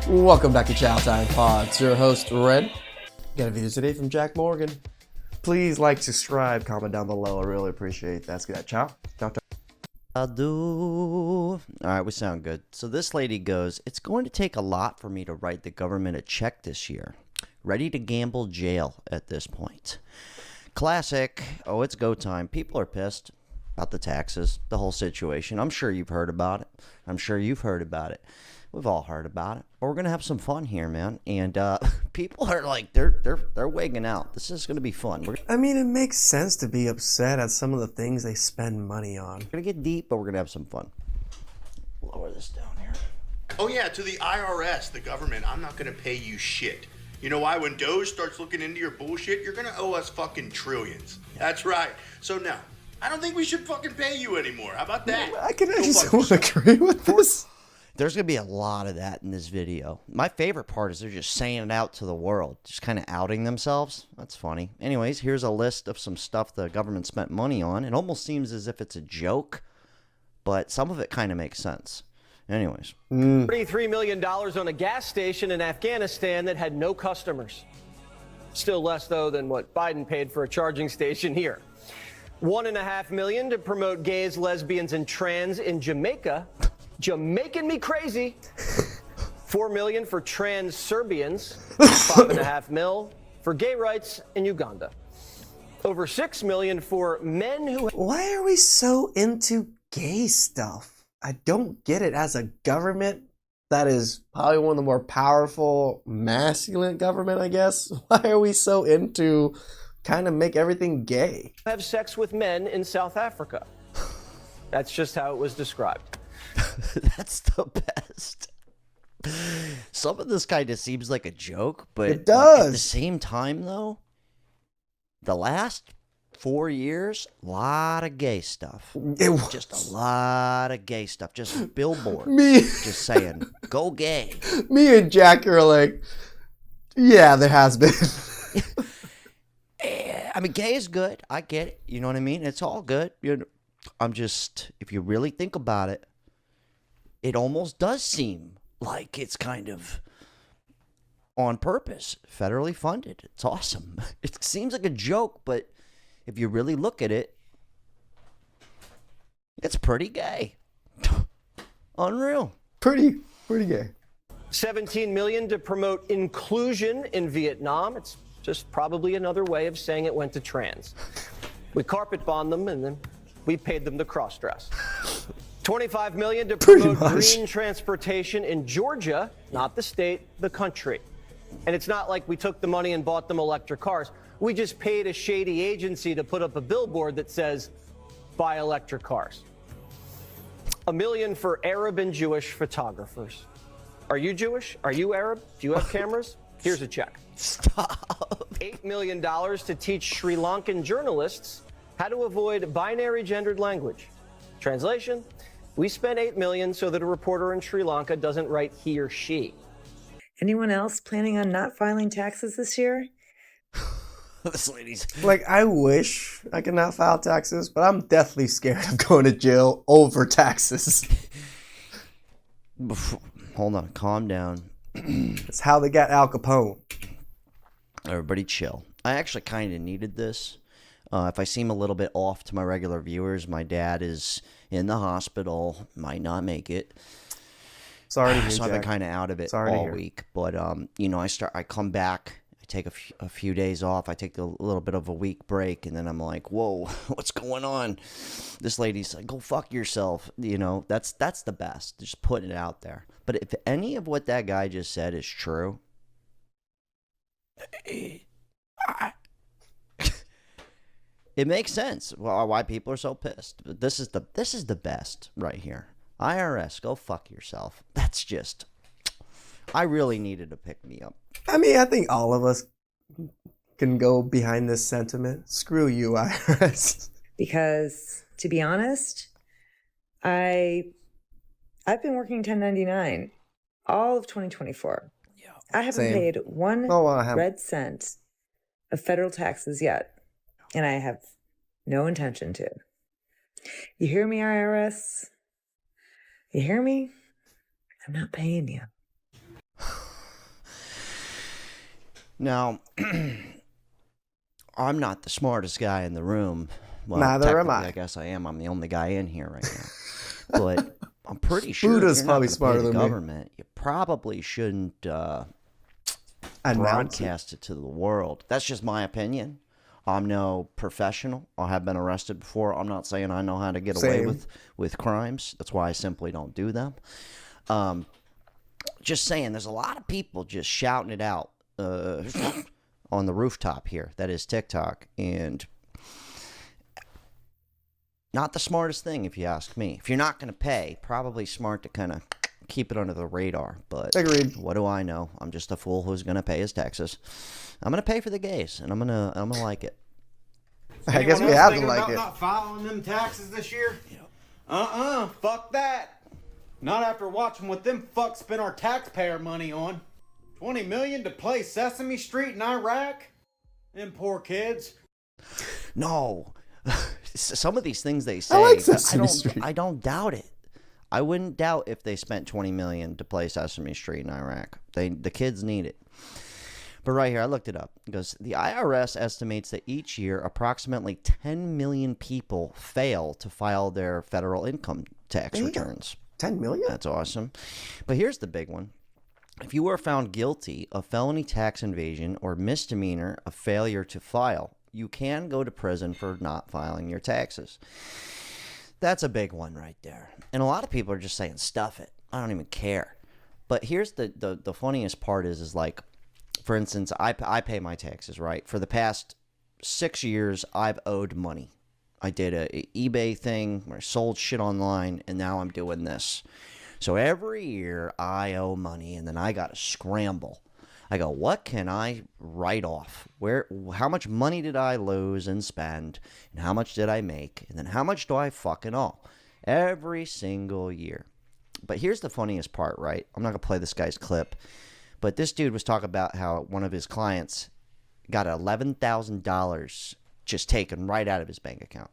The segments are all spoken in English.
Welcome back to TheChowTimePod. It's your host, Red. Got a video today from Jack Morgan. Please like, subscribe, comment down below. I really appreciate that. Let's get that. Ciao. Ciao. I do. Alright, we sound good. So this lady goes, it's going to take a lot for me to write the government a check this year. Ready to gamble jail at this point. Classic. Oh, it's go time. People are pissed about the taxes, the whole situation. I'm sure you've heard about it. I'm sure you've heard about it. We've all heard about it. But we're going to have some fun here, man. And people are like, they're wigging out. This is going to be fun. I mean, it makes sense to be upset at some of the things they spend money on. We're going to get deep, but we're going to have some fun. Lower this down here. Oh yeah, to the IRS, the government, I'm not gonna pay you shit. You know why? When Doge starts looking into your bullshit, you're gonna owe us fucking trillions. That's right. So no, I don't think we should fucking pay you anymore. How about that? I can actually somewhat agree with this. There's going to be a lot of that in this video. My favorite part is they're just saying it out to the world, just kind of outing themselves. That's funny. Anyways, here's a list of some stuff the government spent money on. It almost seems as if it's a joke, but some of it kind of makes sense. Anyways. $33 million on a gas station in Afghanistan that had no customers. Still less, though, than what Biden paid for a charging station here. $1.5 million to promote gays, lesbians, and trans in Jamaica. Jamaican me crazy. $4 million for trans Serbians. $5.5 million for gay rights in Uganda. Over $6 million for men who... Why are we so into gay stuff? I don't get it. As a government that is probably one of the more powerful masculine government, I guess. Why are we so into kind of make everything gay? Have sex with men in South Africa. That's just how it was described. That's the best. Some of this kind of seems like a joke, but it does. At the same time, though, the last 4 years, a lot of gay stuff. Just a lot of gay stuff. Just billboards. Just saying, go gay. Me and Jack are like, yeah, there has been. I mean, gay is good. I get it. You know what I mean? It's all good. I'm just, if you really think about it, it almost does seem like it's kind of on purpose, federally funded. It's awesome. It seems like a joke, but if you really look at it, it's pretty gay. Unreal. Pretty gay. $17 million to promote inclusion in Vietnam. It's just probably another way of saying it went to trans. We carpet bombed them and then we paid them to cross-dress. $25 million to promote green transportation in Georgia, not the state, the country. And it's not like we took the money and bought them electric cars. We just paid a shady agency to put up a billboard that says, buy electric cars. $1 million for Arab and Jewish photographers. Are you Jewish? Are you Arab? Do you have cameras? Here's a check. Stop. $8 million to teach Sri Lankan journalists how to avoid binary gendered language. Translation, we spent $8 million so that a reporter in Sri Lanka doesn't write he or she. Anyone else planning on not filing taxes this year? This lady's... Like, I wish I could not file taxes, but I'm deathly scared of going to jail over taxes. Hold on, calm down. It's how they got Al Capone. Everybody chill. I actually kind of needed this. If I seem a little bit off to my regular viewers, my dad is in the hospital, might not make it. Sorry to hear, so I've been Jack. kind of out of it Sorry all week. But, you know, I come back, I take a few days off, I take a little bit of a week break, and then I'm like, whoa, what's going on? This lady's like, go fuck yourself. You know, that's the best. Just putting it out there. But if any of what that guy just said is true, it makes sense why people are so pissed. But this is the best right here. IRS, go fuck yourself. That's just, I really needed to pick me up. I mean, I think all of us can go behind this sentiment. Screw you, IRS. Because, to be honest, I've been working 1099 all of 2024. Yeah, I haven't paid one red cent of federal taxes yet, and I have no intention to. You hear me, IRS? You hear me? I'm not paying you. Now, I'm not the smartest guy in the room. Well, neither am I guess I am. I'm the only guy in here right now. But I'm pretty sure Buddha's if you're probably not smarter pay the than me. government, you probably shouldn't Announce broadcast it to the world. That's just my opinion. I'm no professional. I have been arrested before. I'm not saying I know how to get away with crimes. That's why I simply don't do them. Just saying, there's a lot of people just shouting it out on the rooftop here. That is TikTok. And not the smartest thing, if you ask me. If you're not going to pay, probably smart to kind of keep it under the radar. But Agreed. What do I know? I'm just a fool who's going to pay his taxes. I'm going to pay for the gays, and I'm gonna like it. I guess we have to like it. Not filing them taxes this year? Fuck that. Not after watching what them fucks spend our taxpayer money on. $20 million to play Sesame Street in Iraq? Them poor kids. No. Some of these things they say, I like Sesame Street. I don't doubt it. I wouldn't doubt if they spent $20 million to play Sesame Street in Iraq. The kids need it. But right here, I looked it up. It goes, the IRS estimates that each year approximately 10 million people fail to file their federal income tax returns. 10 million? That's awesome. But here's the big one. If you are found guilty of felony tax evasion or misdemeanor of failure to file, you can go to prison for not filing your taxes. That's a big one right there. And a lot of people are just saying, stuff it. I don't even care. But here's the funniest part is like, for instance, I pay my taxes, right? For the past 6 years, I've owed money. I did a eBay thing where I sold shit online, and now I'm doing this. So every year, I owe money, and then I got to scramble. I go, what can I write off? How much money did I lose and spend, and how much did I make, and then how much do I fucking owe? Every single year. But here's the funniest part, right? I'm not going to play this guy's clip. But this dude was talking about how one of his clients got $11,000 just taken right out of his bank account.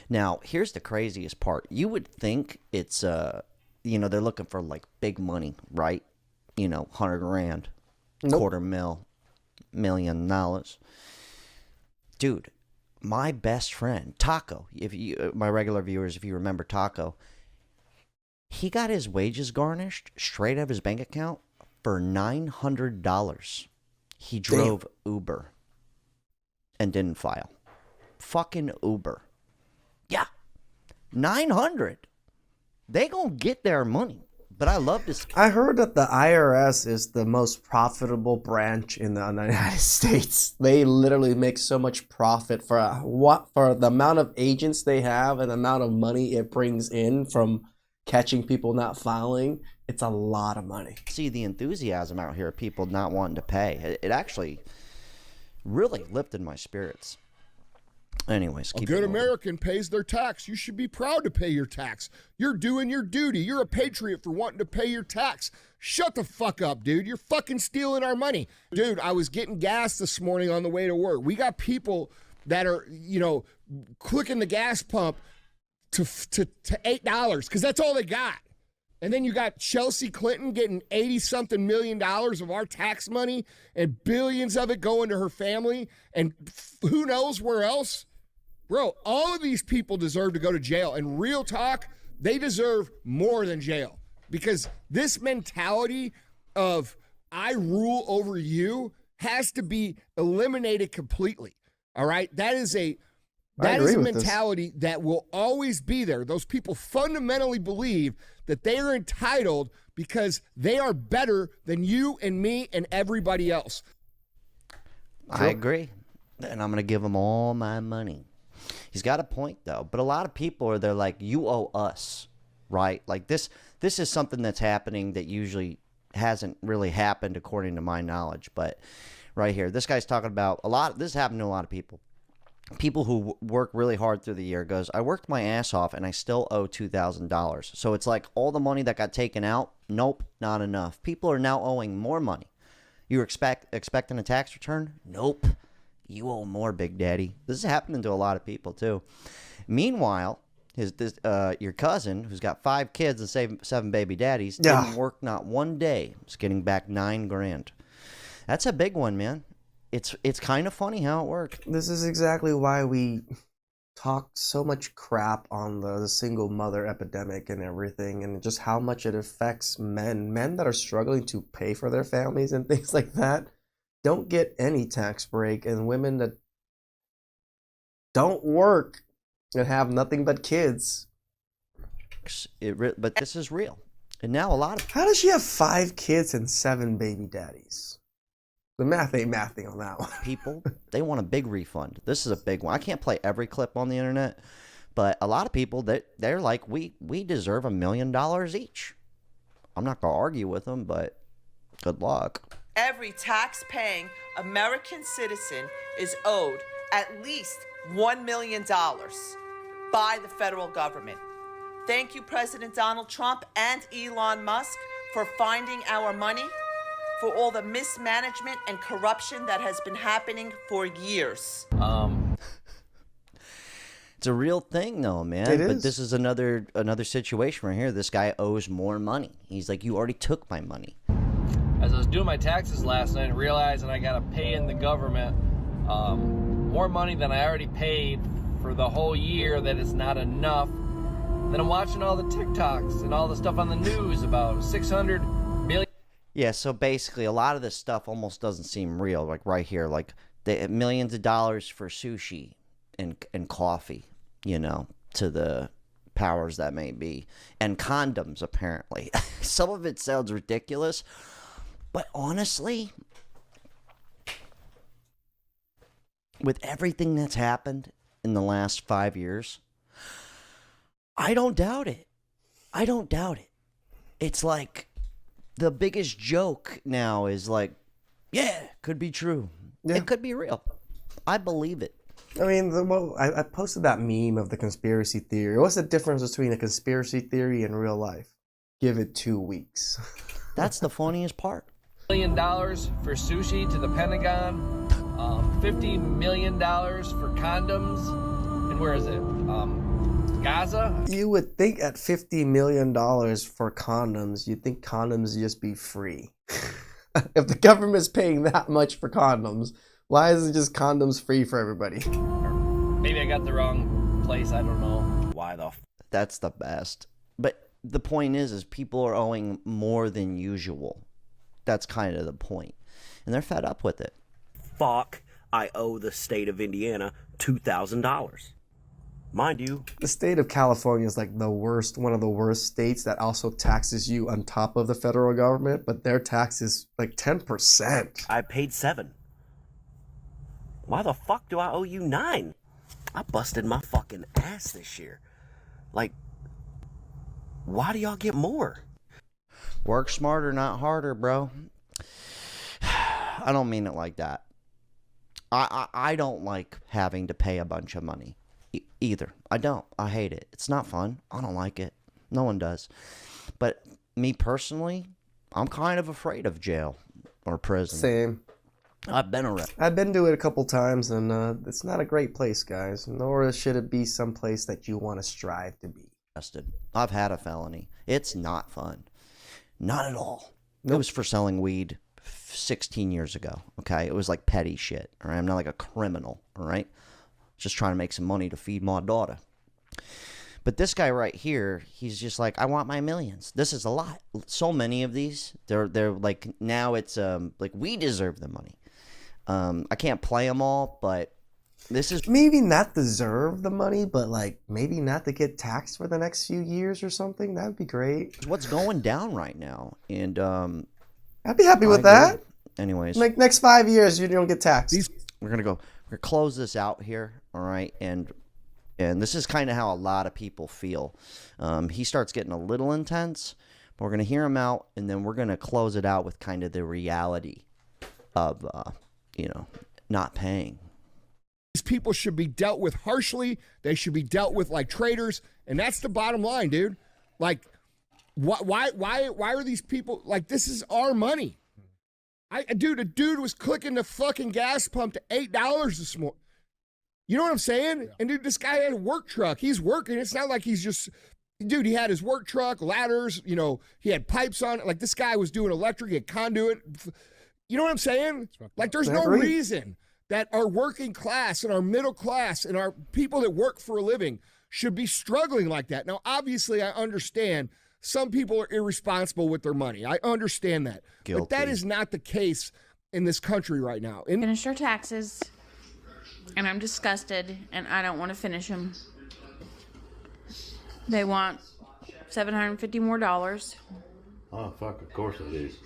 Now, here's the craziest part. You would think it's, they're looking for like big money, right? 100 grand, Nope. $250,000. Dude, my best friend, Taco, my regular viewers, if you remember Taco, he got his wages garnished straight out of his bank account for $900. He drove Uber and didn't file. Fucking Uber. Yeah. $900. They gonna get their money. But I love this. I heard that the IRS is the most profitable branch in the United States. They literally make so much profit for the amount of agents they have and the amount of money it brings in from catching people not filing. It's a lot of money. See the enthusiasm out here of people not wanting to pay. It actually really lifted my spirits. Anyways, a good American pays their tax. You should be proud to pay your tax. You're doing your duty. You're a patriot for wanting to pay your tax. Shut the fuck up, dude. You're fucking stealing our money. Dude, I was getting gas this morning on the way to work. We got people that are, clicking the gas pump to $8 because that's all they got. And then you got Chelsea Clinton getting $80-something million of our tax money and billions of it going to her family and who knows where else. Bro, all of these people deserve to go to jail. And real talk, they deserve more than jail. Because this mentality of I rule over you has to be eliminated completely. All right? That is a mentality that will always be there. Those people fundamentally believe that they are entitled because they are better than you and me and everybody else. I agree. And I'm going to give them all my money. He's got a point, though. But a lot of people they're like, you owe us, right? Like this is something that's happening that usually hasn't really happened according to my knowledge. But right here, this guy's talking about this happened to a lot of people. People who work really hard through the year goes, I worked my ass off and I still owe $2,000. So it's like all the money that got taken out, nope, not enough. People are now owing more money. You were expecting a tax return? Nope. You owe more, Big Daddy. This is happening to a lot of people too. Meanwhile, your cousin, who's got 5 kids and 7 baby daddies, didn't work not one day. Is getting back $9,000. That's a big one, man. It's kind of funny how it works. This is exactly why we talk so much crap on the single mother epidemic and everything, and just how much it affects men that are struggling to pay for their families and things like that don't get any tax break, and women that don't work and have nothing but kids. But this is real. And now a lot of How does she have 5 kids and 7 baby daddies? The math ain't mathing on that one. people, they want a big refund. This is a big one. I can't play every clip on the internet, but a lot of people, they're like, we deserve $1 million each. I'm not going to argue with them, but good luck. Every tax-paying American citizen is owed at least $1 million by the federal government. Thank you, President Donald Trump and Elon Musk, for finding our money, for all the mismanagement and corruption that has been happening for years. It's a real thing, though, man. It is. But this is another situation right here. This guy owes more money. He's like, you already took my money. As I was doing my taxes last night and realizing I got to pay in the government more money than I already paid for the whole year, that is not enough. Then I'm watching all the TikToks and all the stuff on the news about 600 million. Yeah, so basically a lot of this stuff almost doesn't seem real. Like right here, like the millions of dollars for sushi and coffee, you know, to the powers that may be. And condoms, apparently. Some of it sounds ridiculous. But honestly, with everything that's happened in the last 5 years, I don't doubt it. I don't doubt it. It's like the biggest joke now is like, yeah, could be true. Yeah. It could be real. I believe it. I mean, I posted that meme of the conspiracy theory. What's the difference between a conspiracy theory and real life? Give it 2 weeks. That's the funniest part. $1 million for sushi to the Pentagon, $50 million for condoms, and where is it? Gaza? You would think at $50 million for condoms, you'd think condoms just be free. If the government's paying that much for condoms, why isn't just condoms free for everybody? Maybe I got the wrong place. I don't know. Why the That's the best. But the point is people are owing more than usual. That's kind of the point. And they're fed up with it. fuck I owe the state of Indiana $2,000. Mind you, The state of California is like the worst, one of the worst states that also taxes you on top of the federal government, but their tax is like 10%. I paid 7. Why the fuck do I owe you 9? I busted my fucking ass this year. Like, why do y'all get more? Work smarter, not harder, bro. I don't mean it like that. I don't like having to pay a bunch of money either. I don't. I hate it. It's not fun. I don't like it. No one does. But me personally, I'm kind of afraid of jail or prison. Same. I've been around. I've been to it a couple times, and it's not a great place, guys. Nor should it be some place that you want to strive to be. I've had a felony. It's not fun. Not at all. Nope. It was for selling weed 16 years ago, okay? It was like petty shit, all right? I'm not like a criminal, all right? Just trying to make some money to feed my daughter. But this guy right here, he's just like, I want my millions. This is a lot. So many of these, they're like, now it's like we deserve the money. I can't play them all, but this is maybe not deserve the money, but like maybe not to get taxed for the next few years or something. That'd be great. what's going down right now. And I'd be happy with I that. agree. Anyways, Like next 5 years, you don't get taxed. we're gonna close this out here, all right? And this is kind of how a lot of people feel. He starts getting a little intense, but we're gonna hear him out, and then we're gonna close it out with kind of the reality of not paying. These people should be dealt with harshly. They should be dealt with like traitors, and that's the bottom line, dude. Like, why are these people like? This is our money. A dude was clicking the fucking gas pump to $8 this morning. You know what I'm saying? Yeah. And dude, this guy had a work truck. He's working. It's not like he's just, dude. He had his work truck, ladders. You know, he had pipes on it. Like this guy was doing electric, he had conduit. You know what I'm saying? Like, there's no reason that our working class and our middle class and our people that work for a living should be struggling like that. Now, obviously, I understand some people are irresponsible with their money. I understand that. Guilty. But that is not the case in this country right now. Finish our taxes, and I'm disgusted, and I don't want to finish them. They want $750 more. Oh, fuck, of course it is.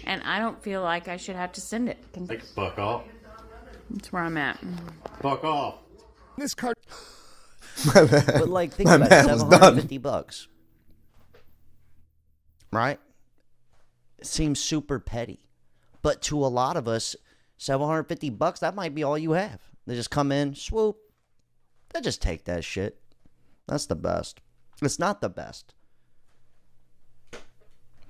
And I don't feel like I should have to send it. Like, fuck off. That's where I'm at. Fuck off. This country. But like, think about it, $750, right? It seems super petty, but to a lot of us, $750, that might be all you have. They just come in, swoop, they just take that shit. That's the best. It's not the best.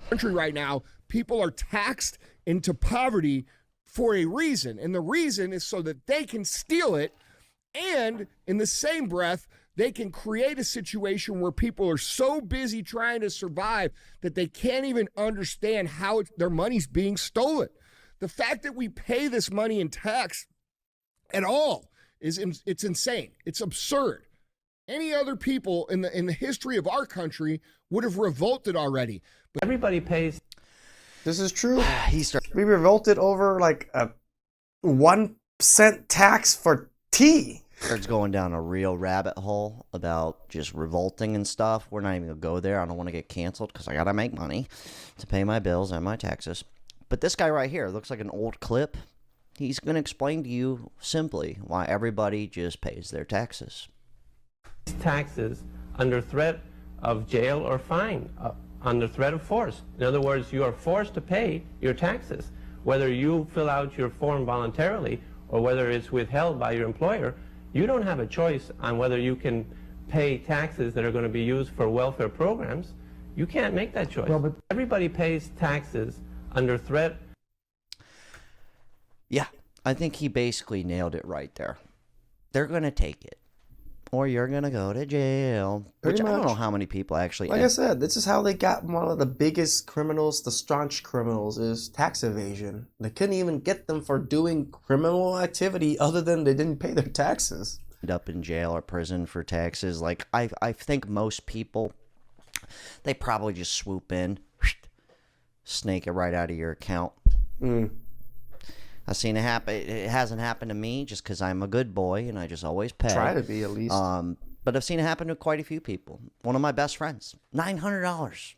Country right now, people are taxed into poverty for a reason, and the reason is so that they can steal it, and in the same breath, they can create a situation where people are so busy trying to survive that they can't even understand how their money's being stolen. The fact that we pay this money in tax at all it's insane. It's absurd. Any other people in the history of our country would have revolted already. But everybody pays. This is true. We revolted over like a 1-cent tax for tea. Starts going down a real rabbit hole about just revolting and stuff. We're not even going to go there. I don't want to get canceled because I got to make money to pay my bills and my taxes. But this guy right here looks like an old clip. He's going to explain to you simply why everybody just pays their taxes. Taxes under threat of jail or fine, under threat of force. In other words, you are forced to pay your taxes. Whether you fill out your form voluntarily or whether it's withheld by your employer, you don't have a choice on whether you can pay taxes that are going to be used for welfare programs. You can't make that choice. Well, but everybody pays taxes under threat. Yeah, I think he basically nailed it right there. They're going to take it. Or you're going to go to jail. Which I don't know how many people actually... Like I said, this is how they got one of the biggest criminals, the staunch criminals, is tax evasion. They couldn't even get them for doing criminal activity other than they didn't pay their taxes. End up in jail or prison for taxes. Like, I think most people, they probably just swoop in, snake it right out of your account. I've seen it happen. It hasn't happened to me just because I'm a good boy and I just always pay. Try to be at least. But I've seen it happen to quite a few people. One of my best friends, $900.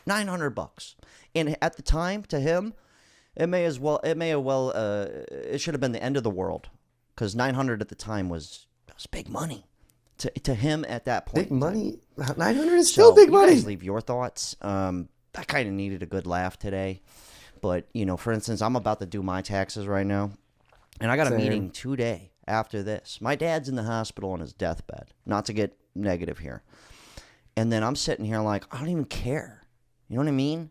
$900. And at the time, to him, it should have been the end of the world because $900 at the time was big money. To him at that point. Big money? $900 is still big money. You guys leave your thoughts. I kind of needed a good laugh today. But, you know, for instance, I'm about to do my taxes right now. And I got a meeting today after this. My dad's in the hospital on his deathbed. Not to get negative here. And then I'm sitting here like, I don't even care. You know what I mean?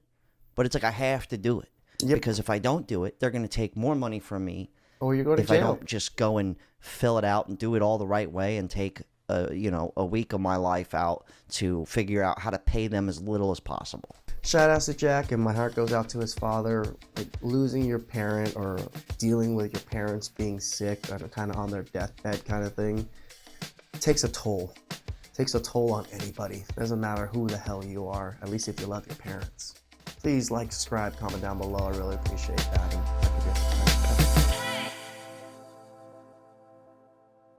But it's like I have to do it. Yep. Because if I don't do it, they're going to take more money from me. Or you go to jail. If I don't just go and fill it out and do it all the right way and take, a week of my life out to figure out how to pay them as little as possible. Shout out to Jack, and my heart goes out to his father. Like, losing your parent or dealing with your parents being sick or kind of on their deathbed kind of thing takes a toll. Takes a toll on anybody. Doesn't matter who the hell you are, at least if you love your parents. Please like, subscribe, comment down below. I really appreciate that.